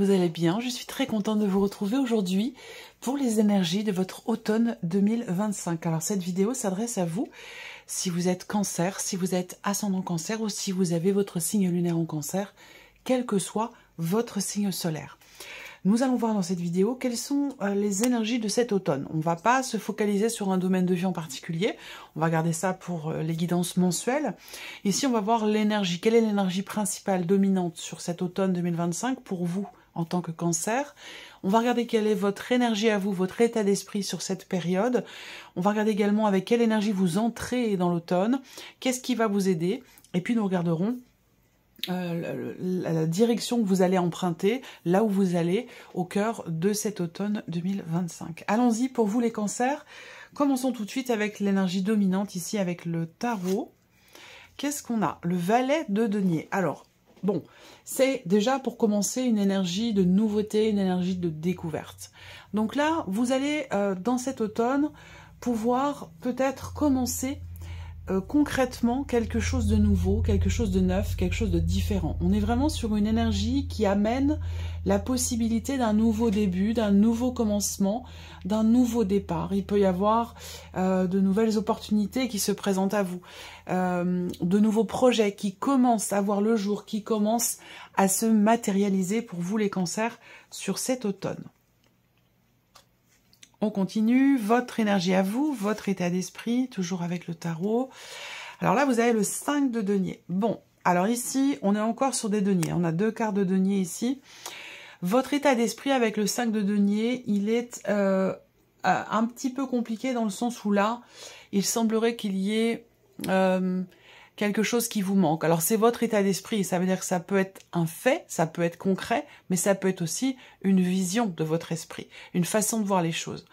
vous allez bien. Je suis très contente de vous retrouver aujourd'hui pour les énergies de votre automne 2025. Alors cette vidéo s'adresse à vous si vous êtes cancer, si vous êtes ascendant cancer ou si vous avez votre signe lunaire en cancer, quel que soit votre signe solaire. Nous allons voir dans cette vidéo quelles sont les énergies de cet automne. On ne va pas se focaliser sur un domaine de vie en particulier, on va garder ça pour les guidances mensuelles. Ici, on va voir l'énergie. Quelle est l'énergie principale dominante sur cet automne 2025 pour vous en tant que cancer? On va regarder quelle est votre énergie à vous, votre état d'esprit sur cette période. On va regarder également avec quelle énergie vous entrez dans l'automne, qu'est-ce qui va vous aider. Et puis nous regarderons la direction que vous allez emprunter, là où vous allez au cœur de cet automne 2025. Allons-y pour vous les cancers. Commençons tout de suite avec l'énergie dominante ici avec le tarot. Qu'est-ce qu'on a? Le valet de denier. Alors, bon, c'est déjà pour commencer une énergie de nouveauté, une énergie de découverte. Donc là, vous allez dans cet automne pouvoir peut-être commencer concrètement quelque chose de nouveau, quelque chose de neuf, quelque chose de différent. On est vraiment sur une énergie qui amène la possibilité d'un nouveau début, d'un nouveau commencement, d'un nouveau départ. Il peut y avoir de nouvelles opportunités qui se présentent à vous, de nouveaux projets qui commencent à voir le jour, qui commencent à se matérialiser pour vous les cancers sur cet automne. On continue, votre énergie à vous, votre état d'esprit, toujours avec le tarot. Alors là, vous avez le 5 de denier. Bon, alors ici, on est encore sur des deniers. On a deux cartes de denier ici. Votre état d'esprit avec le 5 de denier, il est un petit peu compliqué dans le sens où là, il semblerait qu'il y ait quelque chose qui vous manque. Alors c'est votre état d'esprit, ça veut dire que ça peut être un fait, ça peut être concret, mais ça peut être aussi une vision de votre esprit, une façon de voir les choses.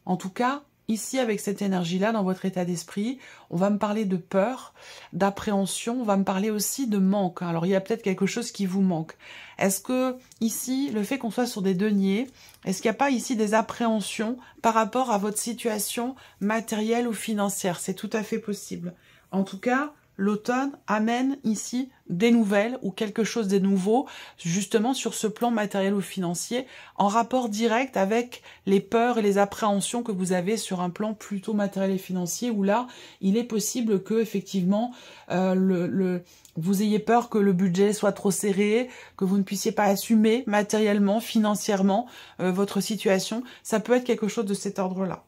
En tout cas, ici avec cette énergie-là, dans votre état d'esprit, on va me parler de peur, d'appréhension, on va me parler aussi de manque. Alors il y a peut-être quelque chose qui vous manque. Est-ce que ici, le fait qu'on soit sur des deniers, est-ce qu'il n'y a pas ici des appréhensions par rapport à votre situation matérielle ou financière? C'est tout à fait possible. En tout cas, l'automne amène ici des nouvelles ou quelque chose de nouveau, justement sur ce plan matériel ou financier, en rapport direct avec les peurs et les appréhensions que vous avez sur un plan plutôt matériel et financier, où là, il est possible que effectivement vous ayez peur que le budget soit trop serré, que vous ne puissiez pas assumer matériellement, financièrement votre situation. Ça peut être quelque chose de cet ordre-là.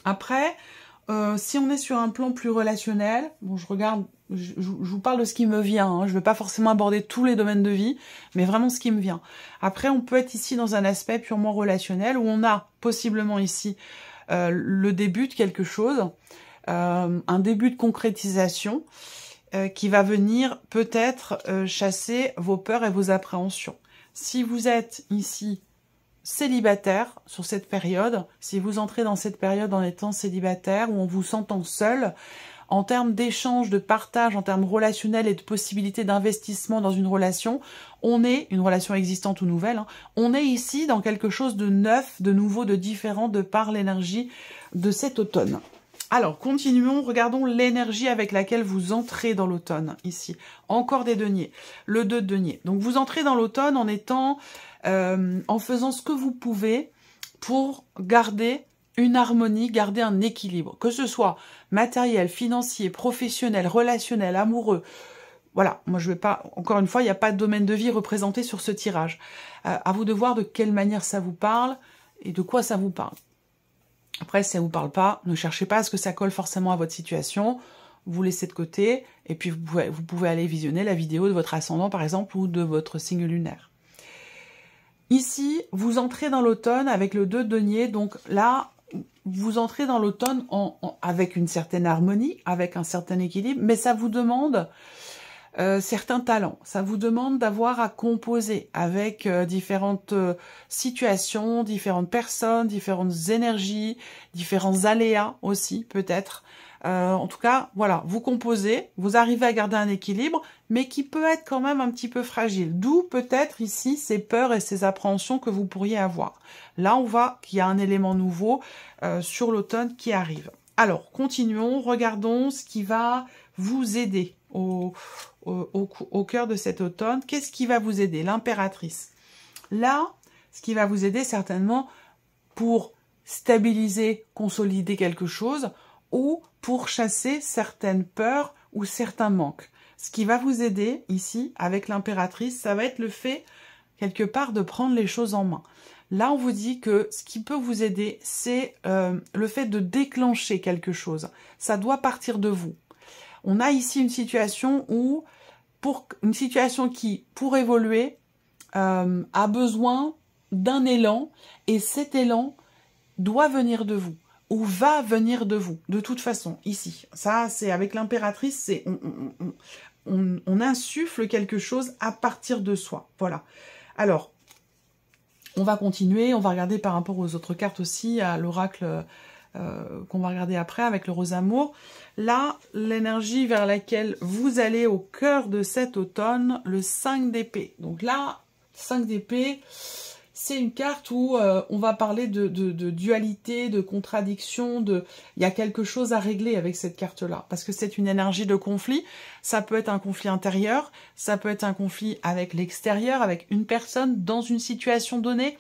Après, si on est sur un plan plus relationnel, bon, je vous parle de ce qui me vient, hein, je ne vais pas forcément aborder tous les domaines de vie, mais vraiment ce qui me vient. Après, on peut être ici dans un aspect purement relationnel, où on a possiblement ici le début de quelque chose, un début de concrétisation, qui va venir peut-être chasser vos peurs et vos appréhensions. Si vous êtes ici célibataire sur cette période, si vous entrez dans cette période en étant célibataire ou en vous sentant seul, en termes d'échange, de partage, en termes relationnels et de possibilité d'investissement dans une relation, on est, une relation existante ou nouvelle, hein, on est ici dans quelque chose de neuf, de nouveau, de différent de par l'énergie de cet automne. Alors, continuons, regardons l'énergie avec laquelle vous entrez dans l'automne, ici. Encore des deniers, le 2 de denier. Donc, vous entrez dans l'automne en étant, en faisant ce que vous pouvez pour garder une harmonie, garder un équilibre. Que ce soit matériel, financier, professionnel, relationnel, amoureux. Voilà, moi je vais pas, encore une fois, il n'y a pas de domaine de vie représenté sur ce tirage. À vous de voir de quelle manière ça vous parle et de quoi ça vous parle. Après, si ça ne vous parle pas, ne cherchez pas à ce que ça colle forcément à votre situation. Vous laissez de côté et puis vous pouvez aller visionner la vidéo de votre ascendant, par exemple, ou de votre signe lunaire. Ici, vous entrez dans l'automne avec le 2 de denier. Donc là, vous entrez dans l'automne avec une certaine harmonie, avec un certain équilibre, mais ça vous demande certains talents. Ça vous demande d'avoir à composer avec différentes situations, différentes personnes, différentes énergies, différents aléas aussi peut-être. En tout cas, voilà, vous composez, vous arrivez à garder un équilibre, mais qui peut être quand même un petit peu fragile. D'où peut-être ici ces peurs et ces appréhensions que vous pourriez avoir. Là, on voit qu'il y a un élément nouveau sur l'automne qui arrive. Alors, continuons, regardons ce qui va vous aider au cœur de cet automne. Qu'est-ce qui va vous aider? L'impératrice. Là, ce qui va vous aider certainement pour stabiliser, consolider quelque chose ou pour chasser certaines peurs ou certains manques. Ce qui va vous aider ici avec l'impératrice, ça va être le fait quelque part de prendre les choses en main. Là, on vous dit que ce qui peut vous aider, c'est le fait de déclencher quelque chose. Ça doit partir de vous. On a ici une situation où, une situation qui, pour évoluer, a besoin d'un élan, et cet élan doit venir de vous, ou va venir de vous, de toute façon, ici. Ça, c'est avec l'impératrice, c'est on insuffle quelque chose à partir de soi. Voilà. Alors, on va continuer, on va regarder par rapport aux autres cartes aussi, à l'oracle qu'on va regarder après avec le rose amour. Là, l'énergie vers laquelle vous allez au cœur de cet automne, le 5 d'épée. Donc là, 5 d'épée, c'est une carte où on va parler de dualité, de contradiction, il y a quelque chose à régler avec cette carte-là, parce que c'est une énergie de conflit. Ça peut être un conflit intérieur, ça peut être un conflit avec l'extérieur, avec une personne dans une situation donnée.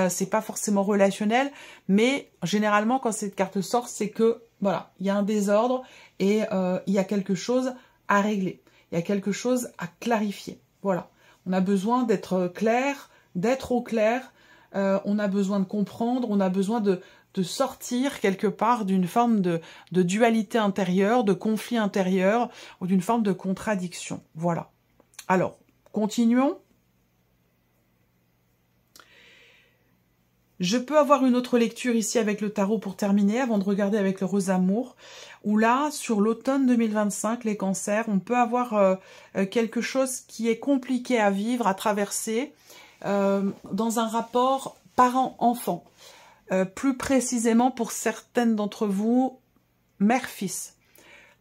C'est pas forcément relationnel, mais généralement quand cette carte sort, c'est que voilà, il y a un désordre et il y a quelque chose à régler, il y a quelque chose à clarifier. Voilà, on a besoin d'être clair, d'être au clair, on a besoin de comprendre, on a besoin de sortir quelque part d'une forme de dualité intérieure, de conflit intérieur, ou d'une forme de contradiction. Voilà. Alors, continuons. Je peux avoir une autre lecture ici avec le tarot pour terminer, avant de regarder avec le rose amour, où là, sur l'automne 2025, les cancers, on peut avoir quelque chose qui est compliqué à vivre, à traverser, dans un rapport parent-enfant. Plus précisément pour certaines d'entre vous, mère-fils.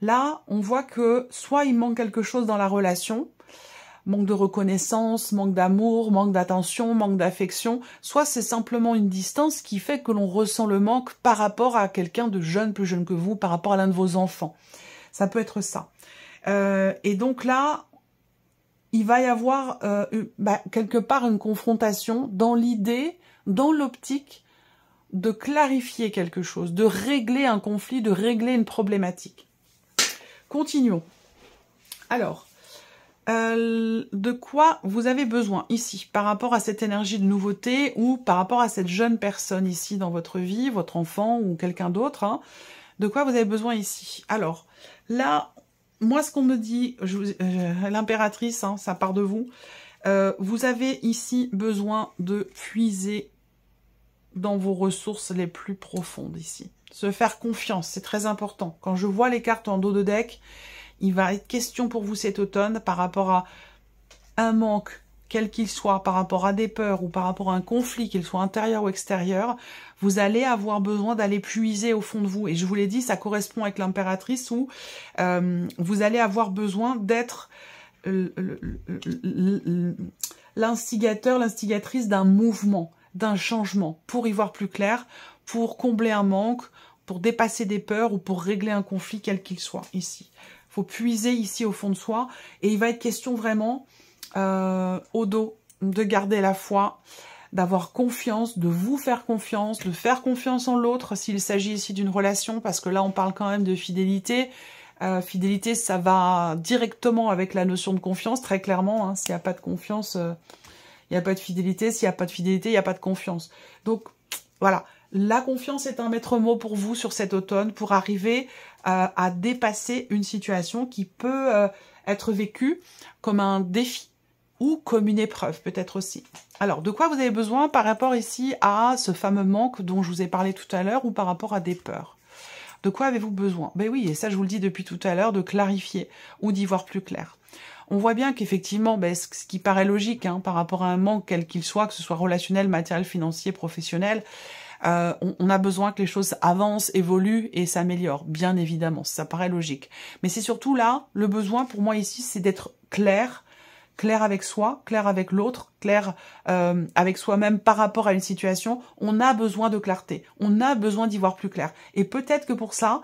Là, on voit que soit il manque quelque chose dans la relation, manque de reconnaissance, manque d'amour, manque d'attention, manque d'affection, soit c'est simplement une distance qui fait que l'on ressent le manque par rapport à quelqu'un de jeune, plus jeune que vous, par rapport à l'un de vos enfants. Ça peut être ça. Et donc là, il va y avoir quelque part une confrontation dans l'idée, dans l'optique de clarifier quelque chose, de régler un conflit, de régler une problématique. Continuons. Alors, de quoi vous avez besoin ici, par rapport à cette énergie de nouveauté ou par rapport à cette jeune personne ici dans votre vie, votre enfant ou quelqu'un d'autre, hein, de quoi vous avez besoin ici? Alors, là, moi, ce qu'on me dit, l'impératrice, hein, ça part de vous, vous avez ici besoin de puiser dans vos ressources les plus profondes ici. Se faire confiance, c'est très important. Quand je vois les cartes en dos de deck, il va être question pour vous cet automne par rapport à un manque, quel qu'il soit, par rapport à des peurs ou par rapport à un conflit, qu'il soit intérieur ou extérieur, vous allez avoir besoin d'aller puiser au fond de vous. Et je vous l'ai dit, ça correspond avec l'impératrice où vous allez avoir besoin d'être l'instigateur, l'instigatrice d'un mouvement, d'un changement, pour y voir plus clair, pour combler un manque, pour dépasser des peurs ou pour régler un conflit quel qu'il soit ici. Il faut puiser ici au fond de soi et il va être question vraiment au dos de garder la foi, d'avoir confiance, de vous faire confiance, de faire confiance en l'autre s'il s'agit ici d'une relation, parce que là on parle quand même de fidélité. Fidélité, ça va directement avec la notion de confiance, très clairement. Hein, s'il n'y a pas de confiance, il n'y a pas de fidélité. S'il n'y a pas de fidélité, il n'y a pas de confiance. Donc voilà, la confiance est un maître mot pour vous sur cet automne, pour arriver à dépasser une situation qui peut être vécue comme un défi ou comme une épreuve, peut-être aussi. Alors, de quoi vous avez besoin par rapport ici à ce fameux manque dont je vous ai parlé tout à l'heure ou par rapport à des peurs? De quoi avez-vous besoin? Ben oui, et ça je vous le dis depuis tout à l'heure, de clarifier ou d'y voir plus clair. On voit bien qu'effectivement, ben, ce qui paraît logique hein, par rapport à un manque quel qu'il soit, que ce soit relationnel, matériel, financier, professionnel, on a besoin que les choses avancent, évoluent et s'améliorent, bien évidemment, ça paraît logique. Mais c'est surtout là, le besoin pour moi ici, c'est d'être clair, clair avec soi, clair avec l'autre, clair avec soi-même par rapport à une situation. On a besoin de clarté, on a besoin d'y voir plus clair. Et peut-être que pour ça,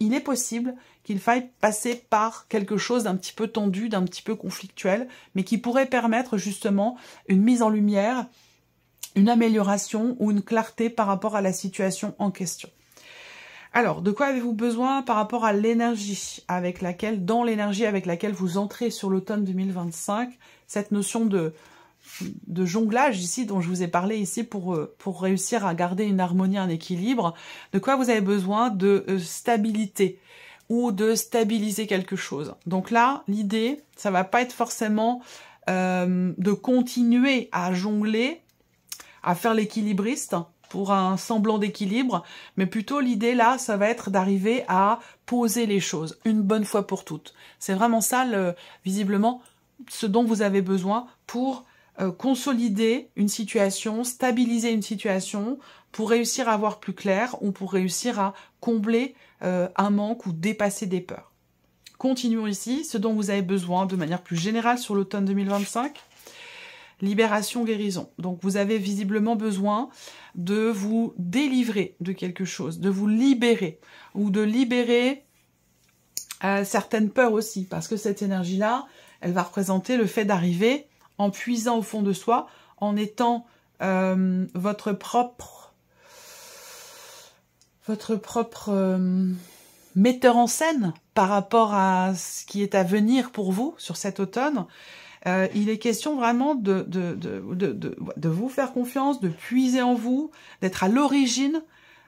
il est possible qu'il faille passer par quelque chose d'un petit peu tendu, d'un petit peu conflictuel, mais qui pourrait permettre justement une mise en lumière une amélioration ou une clarté par rapport à la situation en question. Alors, de quoi avez-vous besoin par rapport à l'énergie avec laquelle, dans l'énergie avec laquelle vous entrez sur l'automne 2025, cette notion de jonglage ici, dont je vous ai parlé ici, pour réussir à garder une harmonie, un équilibre, de quoi vous avez besoin? De stabilité ou de stabiliser quelque chose. Donc là, l'idée, ça va pas être forcément de continuer à jongler, à faire l'équilibriste pour un semblant d'équilibre, mais plutôt l'idée là, ça va être d'arriver à poser les choses une bonne fois pour toutes. C'est vraiment ça, visiblement, ce dont vous avez besoin pour consolider une situation, stabiliser une situation, pour réussir à voir plus clair ou pour réussir à combler un manque ou dépasser des peurs. Continuons ici, ce dont vous avez besoin de manière plus générale sur l'automne 2025. Libération, guérison. Donc vous avez visiblement besoin de vous délivrer de quelque chose, de vous libérer, ou de libérer certaines peurs aussi, parce que cette énergie-là, elle va représenter le fait d'arriver en puisant au fond de soi, en étant votre propre metteur en scène par rapport à ce qui est à venir pour vous sur cet automne. Il est question vraiment de vous faire confiance, de puiser en vous, d'être à l'origine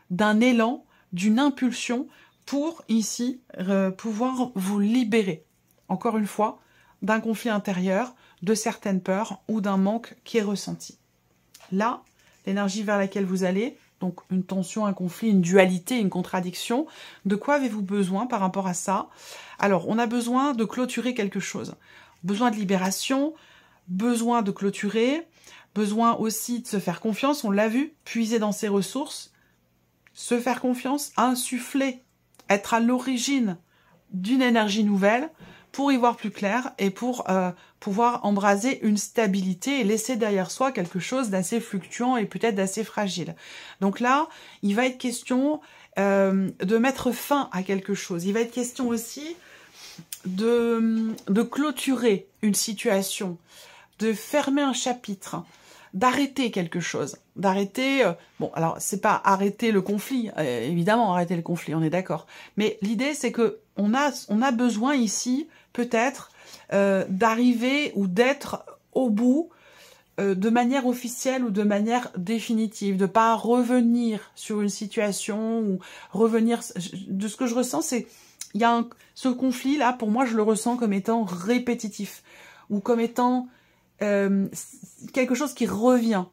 d'un élan, d'une impulsion pour, ici, pouvoir vous libérer, encore une fois, d'un conflit intérieur, de certaines peurs ou d'un manque qui est ressenti. Là, l'énergie vers laquelle vous allez, donc une tension, un conflit, une dualité, une contradiction, de quoi avez-vous besoin par rapport à ça? Alors, on a besoin de clôturer quelque chose. Besoin de libération, besoin de clôturer, besoin aussi de se faire confiance, on l'a vu, puiser dans ses ressources, se faire confiance, insuffler, être à l'origine d'une énergie nouvelle pour y voir plus clair et pour pouvoir embraser une stabilité et laisser derrière soi quelque chose d'assez fluctuant et peut-être d'assez fragile. Donc là, il va être question de mettre fin à quelque chose. Il va être question aussi de clôturer une situation, de fermer un chapitre, d'arrêter quelque chose, d'arrêter... bon, alors, c'est pas arrêter le conflit, évidemment, arrêter le conflit, on est d'accord. Mais l'idée, c'est que on a besoin ici, peut-être, d'arriver ou d'être au bout de manière officielle ou de manière définitive, de pas revenir sur une situation ou revenir... De ce que je ressens, c'est... Il y a ce conflit-là, pour moi, je le ressens comme étant répétitif ou comme étant quelque chose qui revient.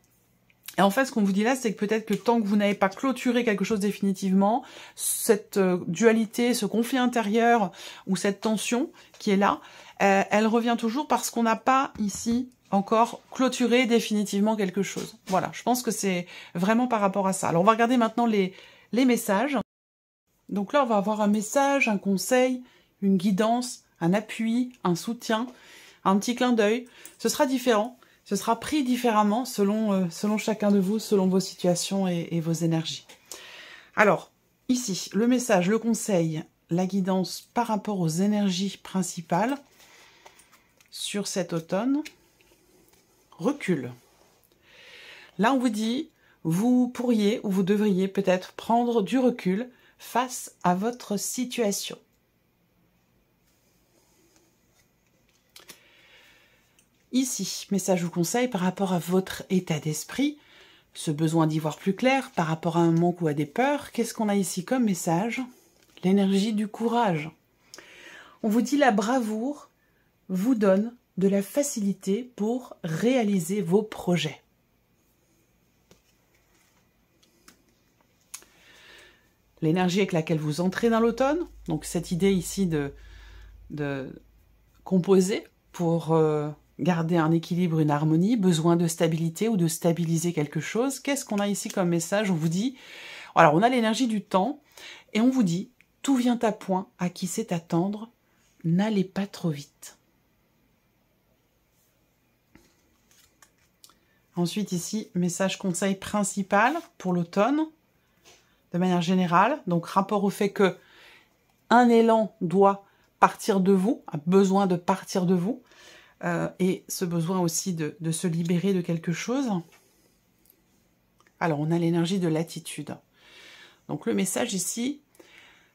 Et en fait, ce qu'on vous dit là, c'est que peut-être que tant que vous n'avez pas clôturé quelque chose définitivement, cette dualité, ce conflit intérieur ou cette tension qui est là, elle revient toujours parce qu'on n'a pas ici encore clôturé définitivement quelque chose. Voilà, je pense que c'est vraiment par rapport à ça. Alors, on va regarder maintenant les messages. Donc là, on va avoir un message, un conseil, une guidance, un appui, un soutien, un petit clin d'œil. Ce sera différent, ce sera pris différemment selon chacun de vous, selon vos situations et vos énergies. Alors, ici, le message, le conseil, la guidance par rapport aux énergies principales sur cet automne. Recul. Là, on vous dit, vous pourriez ou vous devriez peut-être prendre du recul face à votre situation. Ici, message ou conseil par rapport à votre état d'esprit, ce besoin d'y voir plus clair par rapport à un manque ou à des peurs. Qu'est-ce qu'on a ici comme message? L'énergie du courage. On vous dit la bravoure vous donne de la facilité pour réaliser vos projets. L'énergie avec laquelle vous entrez dans l'automne, donc cette idée ici de composer pour garder un équilibre, une harmonie, besoin de stabilité ou de stabiliser quelque chose. Qu'est-ce qu'on a ici comme message? On vous dit, alors on a l'énergie du temps et on vous dit, tout vient à point, à qui sait attendre, n'allez pas trop vite. Ensuite ici, message conseil principal pour l'automne, de manière générale, donc rapport au fait que un élan doit partir de vous, a besoin de partir de vous, et ce besoin aussi de se libérer de quelque chose. Alors, on a l'énergie de l'attitude. Donc, le message ici,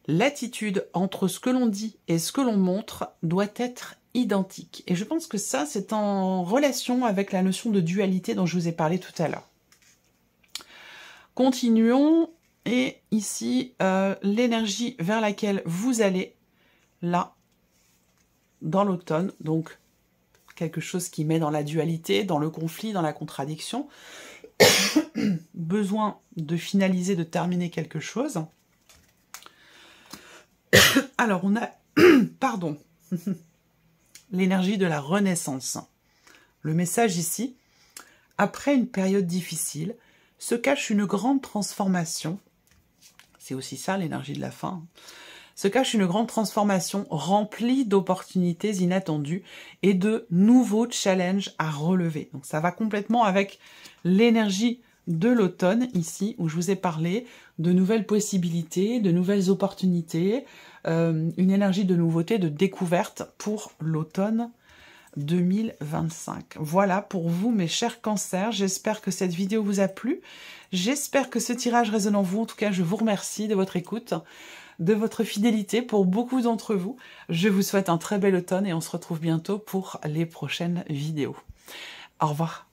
l'attitude entre ce que l'on dit et ce que l'on montre doit être identique. Et je pense que ça, c'est en relation avec la notion de dualité dont je vous ai parlé tout à l'heure. Continuons. Et ici, l'énergie vers laquelle vous allez, là, dans l'automne, donc quelque chose qui met dans la dualité, dans le conflit, dans la contradiction, besoin de finaliser, de terminer quelque chose. Alors, on a, pardon, l'énergie de la renaissance. Le message ici, après une période difficile, se cache une grande transformation. C'est aussi ça, l'énergie de la fin. Se cache une grande transformation remplie d'opportunités inattendues et de nouveaux challenges à relever. Donc ça va complètement avec l'énergie de l'automne ici, où je vous ai parlé de nouvelles possibilités, de nouvelles opportunités, une énergie de nouveauté, de découverte pour l'automne 2025. Voilà pour vous, mes chers cancers. J'espère que cette vidéo vous a plu. J'espère que ce tirage résonne en vous. En tout cas, je vous remercie de votre écoute, de votre fidélité pour beaucoup d'entre vous. Je vous souhaite un très bel automne et on se retrouve bientôt pour les prochaines vidéos. Au revoir.